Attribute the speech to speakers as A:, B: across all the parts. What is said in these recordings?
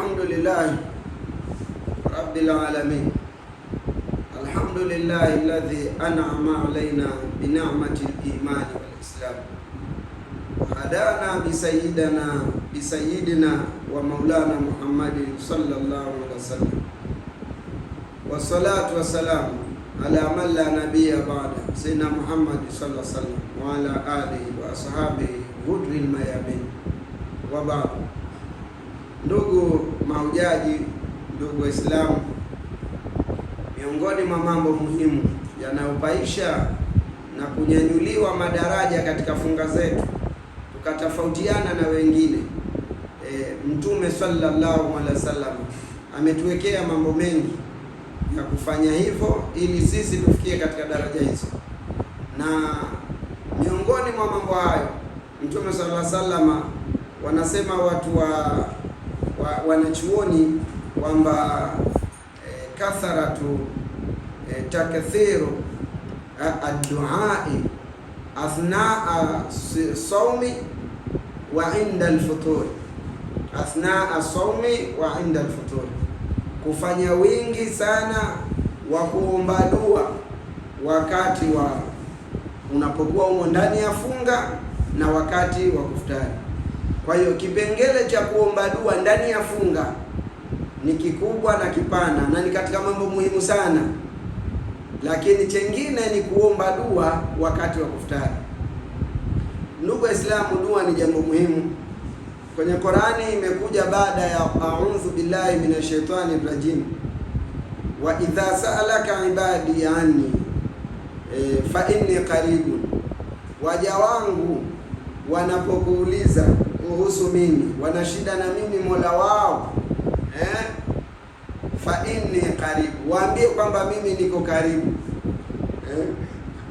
A: Alhamdulillah Rabbil alamin. Alhamdulillah alladhi an'ama alayna bi ni'mati al-iman wal islam. Hadana bi sayyidina wa maulana Muhammadin sallallahu alaihi wasallam. Wassalatu wassalamu ala man la nabiyya ba'da sayyidina Muhammad sallallahu alaihi wasallam wa ala alihi wa ashabihi ghurril mayamin. Wa ba'd. Ndugu mahujaji, ndugu Waislamu, miongoni mwa mambo muhimu yanayopaisha na kunyanyuliwa madaraja katika funga zetu tukatofautiana na wengine, Mtume sallallahu alaihi wasallam ametuwekea mambo mengi ya kufanya hivyo ili sisi tufikie katika daraja hizo. Na miongoni mwa mambo hayo Mtume sallallahu alaihi wasallam wanasema watu wanachuoni kwamba katharatu takathiru ad-du'ai athnaa sawmi wa inda al-futur, athnaa sawmi wa inda al-futur, kufanya wingi sana wa kuomba dua wakati wa unapokuwa umo ndani ya funga na wakati wa kufutari. Kwa hiyo kipengele cha kuomba dua ndani ya funga ni kikubwa na kipana na ni katika mambo muhimu sana, lakini chengine ni kuomba dua wakati wa kufutari. Ndugu Waislamu, dua ni jambo muhimu. Kwenye Qur'ani imekuja baada ya a'udhu billahi minash shaitani rajim, wa idha sa'alaka ibadi anni fa inni qaribun, waja wangu wanapokuuliza kuhusu mimi, wana shida na mimi Mola wao, fa inni karibu, waambie kwamba mimi niko karibu.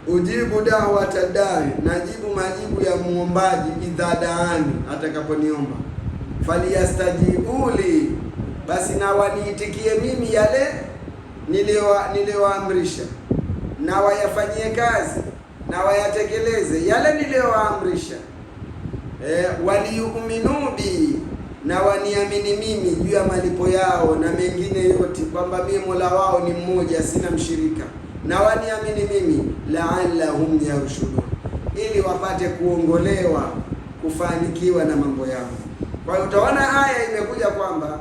A: Ujibu da'wata da'i, najibu majibu ya muombaji, idha daani, atakaponiomba. Faliyastajibuli, basi na waniitikie mimi yale niliowaamrisha, na wayafanyie kazi na wayatekeleze yale niliowaamrisha. Waliyu'minu bi, na waniamini mimi juu ya malipo yao na mengine yote, kwamba mimi Mola wao ni mmoja, sina mshirika, na waniamini mimi, la'allahum yarshudun, ili wapate kuongolewa, kufanikiwa na mambo yao. Kwa hiyo utaona aya imekuja kwamba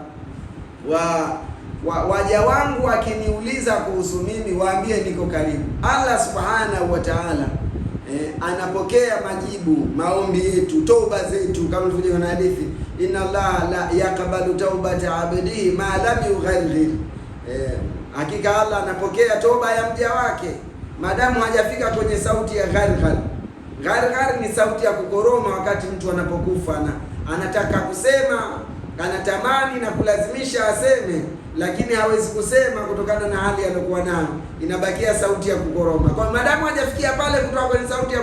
A: waja wangu wakiniuliza kuhusu mimi, waambie niko karibu. Allah subhanahu wa ta'ala anapokea majibu maombi yetu, toba zetu, kama ilivyokuja na hadithi, inna Allah la yaqbalu taubata abdihi ma lam yughargir. Hakika Allah anapokea toba ya mja wake madamu hajafika kwenye sauti ya gharghar. Gharghar ni sauti ya kukoroma wakati mtu anapokufa na anataka kusema, anatamani na kulazimisha aseme, lakini hawezi kusema kutokana na hali aliyokuwa nayo, inabakia sauti ya kukoroma. Kwa madamu hajafikia pale kutoa kwenye sauti ya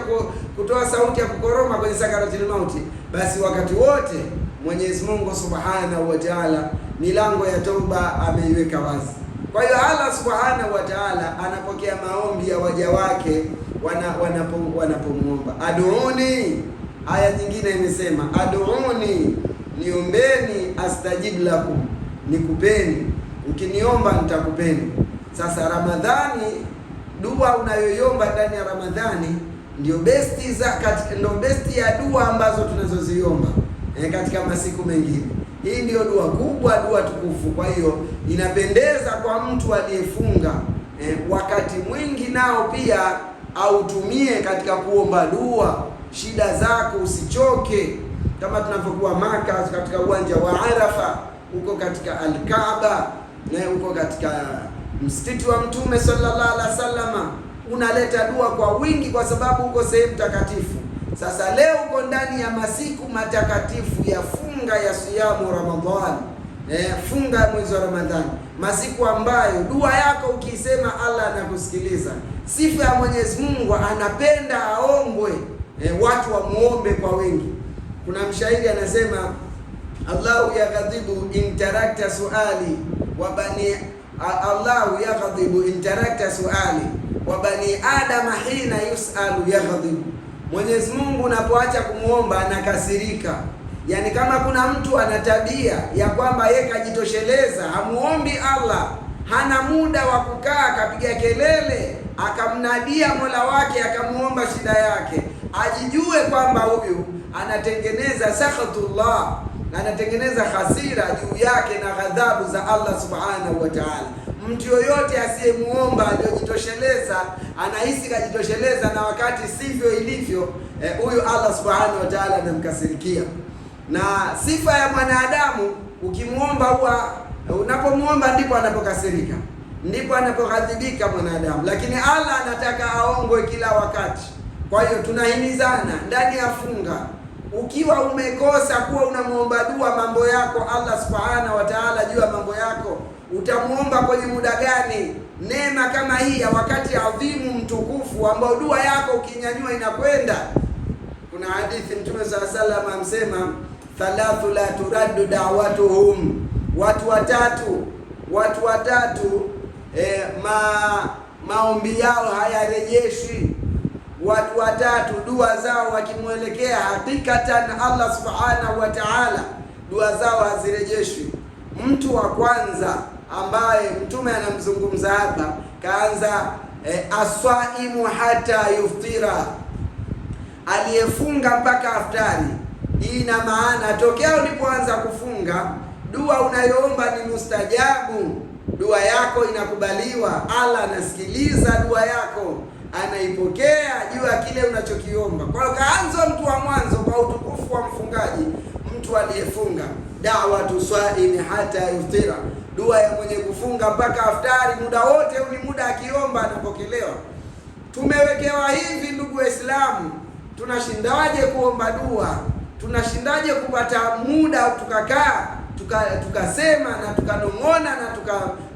A: kutoa sauti ya kukoroma kwenye sakaratul mauti, basi wakati wote Mwenyezi Mungu Subhanahu wa Ta'ala milango ya toba ameiweka wazi. Kwa hiyo Allah Subhanahu wa Ta'ala anapokea maombi ya waja wake wanapomuomba. Ad'uni, aya nyingine imesema ad'uni, niombeni, astajib lakum, nikupeni, ukiniomba nitakupeni. Sasa Ramadhani, dua unayoiomba ndani ya Ramadhani ndio besti ndio besti ya dua ambazo tunazoziomba katika masiku mengine. Hii ndio dua kubwa, dua tukufu. Kwa hiyo inapendeza kwa mtu aliyefunga wakati mwingi nao pia autumie katika kuomba dua. Shida zako usichoke, kama tunavyokuwa Maka, katika uwanja wa Arafa, uko katika Al-Kaaba na uko katika msikiti wa Mtume sallallahu alaihi wasallam, unaleta dua kwa wingi kwa sababu uko sehemu takatifu. Sasa leo uko ndani ya masiku matakatifu ya funga ya siyamu Ramadhan, funga ya mwezi wa Ramadhani, masiku ambayo dua yako ukisema Allah anakusikiliza. Sifa ya Mwenyezi Mungu, anapenda aombwe, watu wamuombe kwa wingi. Kuna mshairi anasema, Allahu yaghadhibu in tarakta suali wa bani Allahu yaghadhibu in tarakta suali wa bani adama hina yusalu yaghadhibu. Mwenyezi Mungu unapoacha kumuomba anakasirika, Yani kama kuna mtu ana tabia ya kwamba yeye kajitosheleza, hamuombi Allah, hana muda wa kukaa akapiga kelele akamnadia Mola wake akamuomba shida yake, ajijue kwamba huyu anatengeneza sakhatullah, anatengeneza hasira juu yake na ghadhabu za Allah subhanahu wa ta'ala. Mtu yoyote asiyemuomba aliyojitosheleza, anahisi kajitosheleza na wakati sivyo ilivyo, huyu Allah subhanahu wa ta'ala anamkasirikia. Na sifa ya mwanadamu, ukimuomba huwa, unapomuomba ndipo anapokasirika, ndipo anapoghadhibika mwanadamu, lakini Allah anataka aongwe kila wakati. Kwa hiyo tunahimizana ndani ya funga, ukiwa umekosa kuwa unamuomba dua mambo yako Allah subhanahu wa ta'ala juu ya mambo yako, utamuomba kwenye muda gani? Neema kama hii ya wakati adhimu mtukufu ambao dua yako ukinyanyua inakwenda. Kuna hadithi Mtume sallallahu alaihi wasallam amsema, thalathu la turaddu da'watuhum, watu watatu maombi yao hayarejeshwi. Watu watatu dua zao wakimwelekea hakikatan Allah subhanahu wa ta'ala, dua zao hazirejeshwi. Mtu wa kwanza ambaye Mtume anamzungumza hapa, kaanza aswaimu hata yuftira, aliyefunga mpaka aftari. Hii ina maana tokea ulipoanza kufunga, dua unayoomba ni mustajabu, dua yako inakubaliwa, Allah anasikiliza dua yako, anaipokea juu ya kile unachokiomba. Kwa hiyo kaanza mtu wa mwanzo kwa utukufu wa mfungaji, mtu aliyefunga, da'watu swaimi hata yuftira, dua ya mwenye kufunga mpaka aftari, muda wote ni muda akiomba anapokelewa. Tumewekewa hivi ndugu Waislamu, tunashindaje kuomba dua? Tunashindaje kupata muda tukakaa tukasema na tukanong'ona na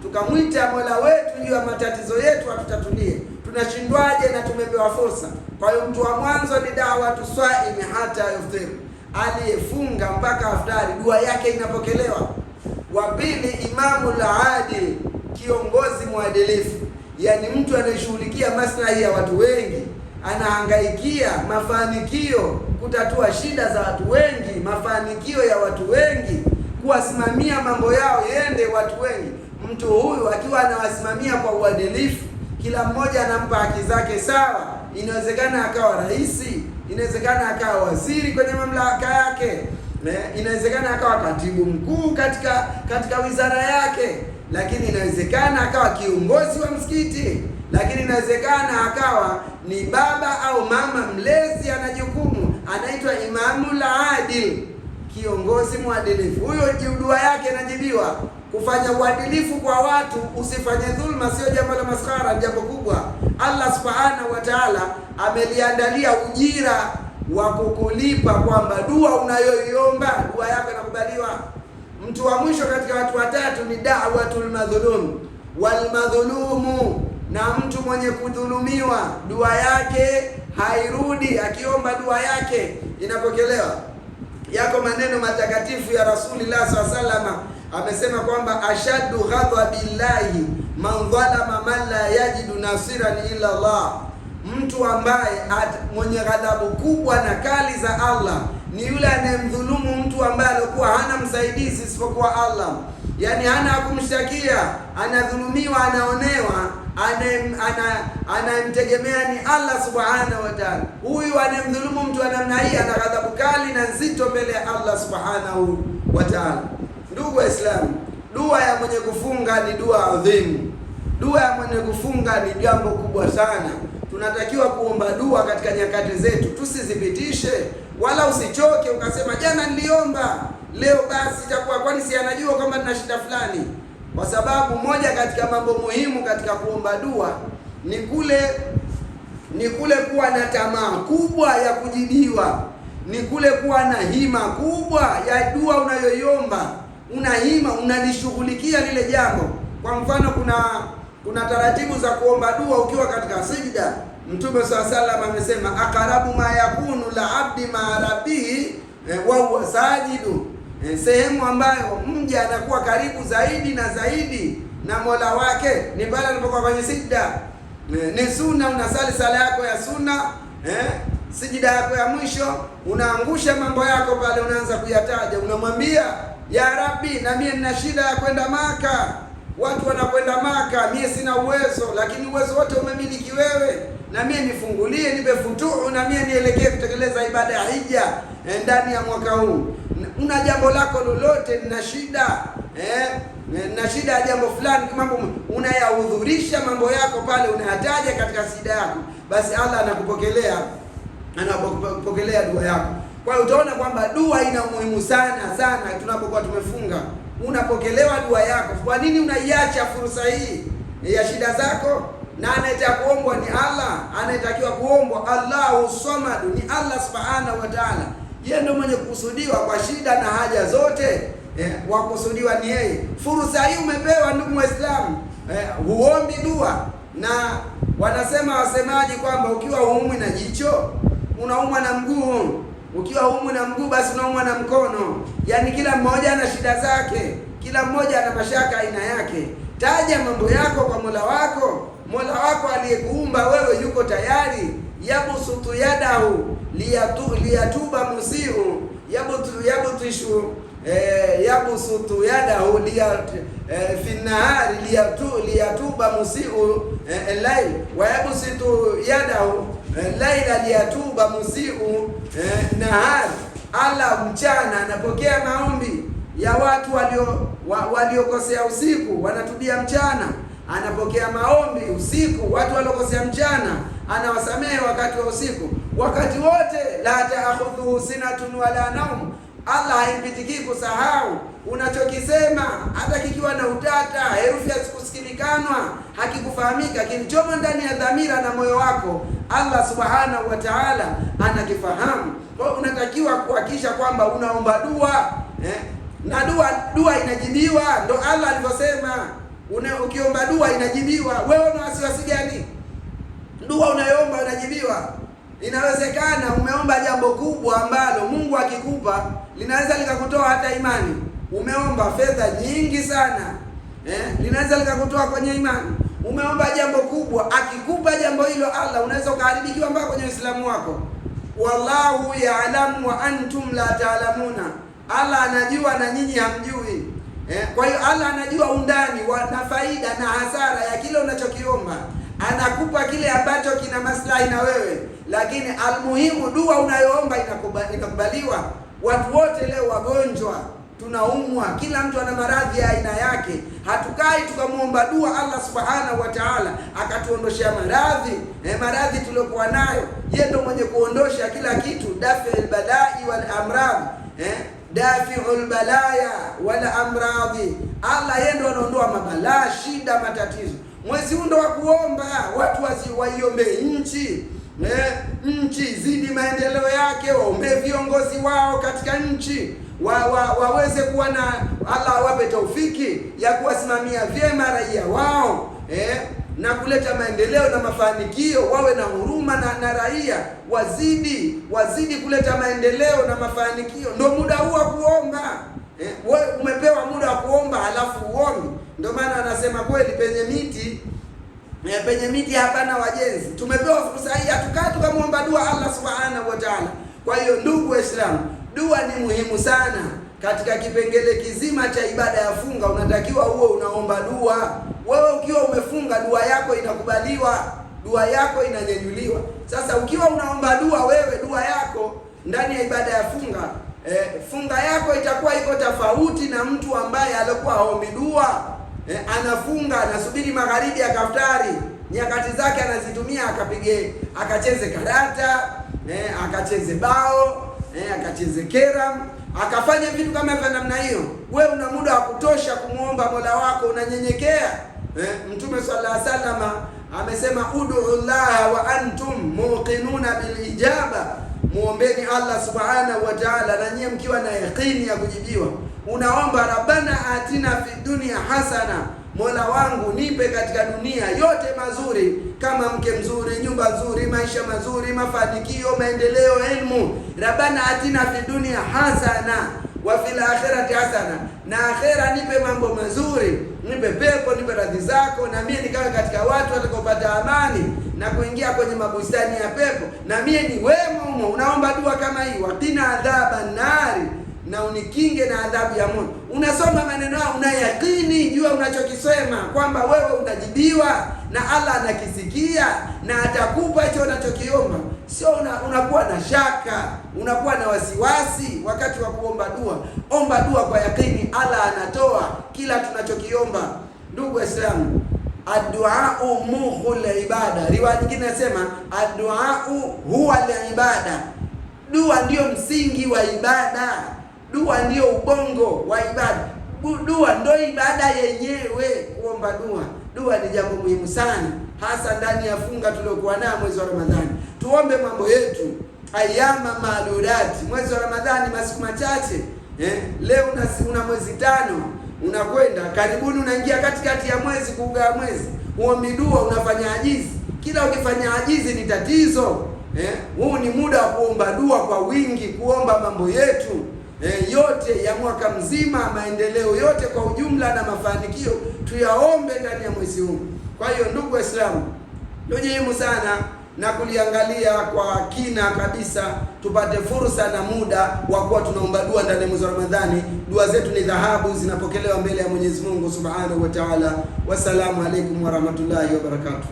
A: tukamwita Mola wetu juu ya matatizo yetu atutatulie? Tunashindwaje na tumepewa fursa? Kwa hiyo mtu wa mwanzo ni da'watu swaimi hata yuftir, aliyefunga mpaka aftari, dua yake inapokelewa. Wa pili, imamul adil, kiongozi mwadilifu, yani mtu anayeshughulikia maslahi ya watu wengi, anahangaikia mafanikio, kutatua shida za watu wengi, mafanikio ya watu wengi, kuwasimamia mambo yao yende watu wengi. Mtu huyu akiwa anawasimamia kwa uadilifu, kila mmoja anampa haki zake sawa, inawezekana akawa rais, inawezekana akawa waziri kwenye mamlaka yake, inawezekana akawa katibu mkuu katika wizara yake, lakini inawezekana akawa kiongozi wa msikiti, lakini inawezekana akawa ni baba au mama mlezi, ana jukumu, anaitwa imamul adil, kiongozi mwadilifu. Huyo dua yake inajibiwa. Kufanya uadilifu kwa watu, usifanye dhulma, sio jambo la maskhara, jambo kubwa. Allah subhanahu wa ta'ala ameliandalia ujira wa kukulipa, kwamba dua unayoiomba dua yako inakubaliwa. Mtu wa mwisho katika watu watatu ni da'watul madhlum wal madhlumu, na mtu mwenye kudhulumiwa dua yake hairudi, akiomba dua yake inapokelewa. Yako maneno matakatifu ya Rasulullah sallallahu alaihi wasallam, amesema kwamba ashaddu ghadabillahi man dhalama man la yajidu nasiran illa Allah, mtu ambaye mwenye ghadhabu kubwa na kali za Allah ni yule anayemdhulumu mtu ambaye alikuwa hana msaidizi isipokuwa Allah, yani hana kumshtakia, anadhulumiwa, anaonewa, anamtegemea ni Allah subhanahu wa ta'ala. Huyu anemdhulumu mtu wa namna hii ana ghadhabu kali na nzito mbele ya Allah subhanahu wa ta'ala. Ndugu Waislamu, dua ya mwenye kufunga ni dua adhimu. Dua ya mwenye kufunga ni jambo kubwa sana. Tunatakiwa kuomba dua katika nyakati zetu, tusizipitishe, wala usichoke ukasema jana niliomba, leo basi itakuwa, kwani si anajua kwamba nina shida fulani? Kwa sababu moja katika mambo muhimu katika kuomba dua ni kule kuwa na tamaa kubwa ya kujibiwa, ni kule kuwa na hima kubwa ya dua unayoiomba, una hima, unalishughulikia lile jambo. Kwa mfano, kuna taratibu za kuomba dua ukiwa katika sijda. Mtume sallallahu alaihi wasallam amesema, aqrabu ma yakunu la abdi ma rabbihi wa huwa sajidu, sehemu ambayo mja anakuwa karibu zaidi na zaidi na Mola wake ni pale anapokuwa kwenye sijda. Ni sunna unasali sala yako ya sunna, sijida yako ya mwisho, unaangusha mambo yako pale, unaanza kuyataja, unamwambia ya Rabbi, na mie nina shida ya kwenda Maka. Watu wanakwenda Maka, mie sina uwezo, lakini uwezo wote umemiliki wewe, na mie nifungulie, nipe futuhu, na mie nielekee kutekeleza ibada ya hija ndani ya mwaka huu. Una jambo lako lolote, nina shida na shida ya jambo fulani, mambo unayahudhurisha mambo yako pale, unayataja katika shida yako, basi Allah anapokelea dua yako. Kwa hiyo utaona kwamba dua ina umuhimu sana sana. Tunapokuwa tumefunga, unapokelewa dua yako. Kwa nini unaiacha fursa hii ya shida zako? Na anayetaka kuombwa ni Allah, anayetakiwa kuombwa Allahu Samad ni Allah subhanahu wa ta'ala. Yeye ndio mwenye kukusudiwa kwa shida na haja zote, wakusudiwa ni yeye. Fursa hii umepewa ndugu Muislamu, huombi dua. Na wanasema wasemaji kwamba ukiwa huumwi na jicho unaumwa na mguu, ukiwa huumwi na mguu basi unaumwa na mkono. Yaani kila mmoja ana shida zake, kila mmoja ana mashaka aina yake. Taja mambo yako kwa Mola wako. Mola wako aliyekuumba wewe yuko tayari. Yabusutu yadahu liyatuba musiu yabutishu yabusutu yadahu fi nahari liyatuba musiu lail wa yabusutu yadahu laila liyatuba musiu nahari. Allah mchana anapokea maombi ya watu waliokosea usiku, wanatubia mchana. Anapokea maombi usiku, watu waliokosea mchana anawasamehe wakati wa usiku. Wakati wote la ta'khudhuhu sinatun wala naum. Allah haimpitiki kusahau unachokisema, hata kikiwa na utata, herufi hazikusikilikanwa, hakikufahamika, kilichomo ndani ya dhamira na moyo wako Allah subhanahu wa ta'ala anakifahamu. Kwa hiyo unatakiwa kuhakikisha kwamba unaomba dua, na dua inajibiwa. Ndo Allah alivyosema, ukiomba dua inajibiwa. Wewe una wasiwasi gani? Dua unayoomba inajibiwa. Inawezekana umeomba jambo kubwa ambalo Mungu akikupa linaweza likakutoa hata imani. Umeomba fedha nyingi sana, linaweza likakutoa kwenye imani. Umeomba jambo kubwa, akikupa jambo hilo Allah, unaweza ukaharibikiwa mpaka kwenye Uislamu wako. Wallahu ya'lamu wa antum la ta'lamuna. Allah anajua na nyinyi hamjui. Kwa hiyo Allah anajua undani na faida na hasara ya kile unachokiomba. Anakupa kile ambacho kina maslahi na wewe, lakini almuhimu dua unayoomba inakubaliwa. Watu wote leo wagonjwa, tunaumwa, kila mtu ana maradhi ya aina yake. Hatukai tukamuomba dua Allah subhanahu wa ta'ala akatuondoshea maradhi tuliokuwa nayo. Yeye ndio mwenye kuondosha kila kitu. Dafi'ul balai wal amrad, dafi'ul balaya wal amradi. Allah yeye ndio anaondoa mabalaa, shida, matatizo. Mwezi huu ndo wa kuomba, watu waiombe nchi. Nchi zidi maendeleo yake, waombe viongozi wao katika nchi, waweze kuwa na Allah awape taufiki ya kuwasimamia vyema raia wao, na kuleta maendeleo na mafanikio. Wawe na huruma na raia, wazidi kuleta maendeleo na mafanikio. Ndio muda huu wa kuomba. Wewe umepewa muda wa kuomba halafu uombe. Ndio maana anasema kweli penye miti hapana wajenzi. Tumepewa fursa hii, hatukaa tukamwomba dua Allah subhanahu wa ta'ala. Kwa hiyo ndugu Waislamu, dua ni muhimu sana katika kipengele kizima cha ibada ya funga. Unatakiwa uwe unaomba dua. Wewe ukiwa umefunga, dua yako inakubaliwa, dua yako inanyanyuliwa. Sasa ukiwa unaomba dua, wewe dua yako ndani ya ibada ya funga, funga yako itakuwa iko tofauti na mtu ambaye alikuwa haombi dua. Anafunga, anasubiri magharibi ya kaftari, nyakati zake anazitumia akacheze karata, akacheze bao, akacheze keram, akafanya vitu kama hivyo namna hiyo. Wewe una muda wa kutosha kumuomba Mola wako, unanyenyekea. Mtume sallallahu alaihi wasallam amesema ud'u Allah wa antum muqinuna bil ijaba. Muombeni Allah subhanahu wa ta'ala na nyie mkiwa na yaqini ya kujibiwa. Unaomba rabbana atina fi dunya hasana, Mola wangu nipe katika dunia yote mazuri, kama mke mzuri, nyumba nzuri, maisha mazuri, mafanikio, maendeleo, elimu. Rabbana atina fi dunya hasana wa fil akhirati hasana, na akhera nipe mambo mazuri, nipe pepo, nipe radhi zako, na mie nikawe katika watu watakaopata amani na kuingia kwenye mabustani ya pepo, na mie ni wemo humo. Unaomba dua kama hii, waqina adhaba nari, na unikinge na adhabu ya moto. Unasoma maneno hayo, unayakini jua unachokisema kwamba wewe unajibiwa na Allah anakisikia na atakupa hicho unachokiomba. Sio unakuwa na shaka, unakuwa na wasiwasi wakati wa kuomba dua. Omba dua kwa yakini, Allah anatoa kila tunachokiomba. Ndugu Waislamu, adduau mukhul ibada. Riwaya nyingine nasema adduau huwa al-ibada. Dua ndio msingi wa ibada. Dua ndio ubongo wa ibada. Dua ndio ibada yenyewe. Kuomba dua ni jambo muhimu sana, hasa ndani ya funga tuliokuwa nayo mwezi wa Ramadhani. Tuombe mambo yetu. Ayama maaludati, mwezi wa Ramadhani masiku machache. Leo una mwezi 5 unakwenda, karibuni unaingia katikati ya mwezi, kuugawa mwezi. Uombi dua, unafanya ajizi. Kila ukifanya ajizi ni tatizo. Huu ni muda wa kuomba dua kwa wingi, kuomba mambo yetu yote ya mwaka mzima, maendeleo yote kwa ujumla na mafanikio tuyaombe ndani ya mwezi huu. Kwa hiyo ndugu Waislamu, ndio muhimu sana na kuliangalia kwa kina kabisa, tupate fursa na muda wa kuwa tunaomba dua ndani ya mwezi wa Ramadhani. Dua zetu ni dhahabu, zinapokelewa mbele ya Mwenyezi Mungu Subhanahu wa Ta'ala. Wassalamu alaikum wa rahmatullahi wa barakatuh.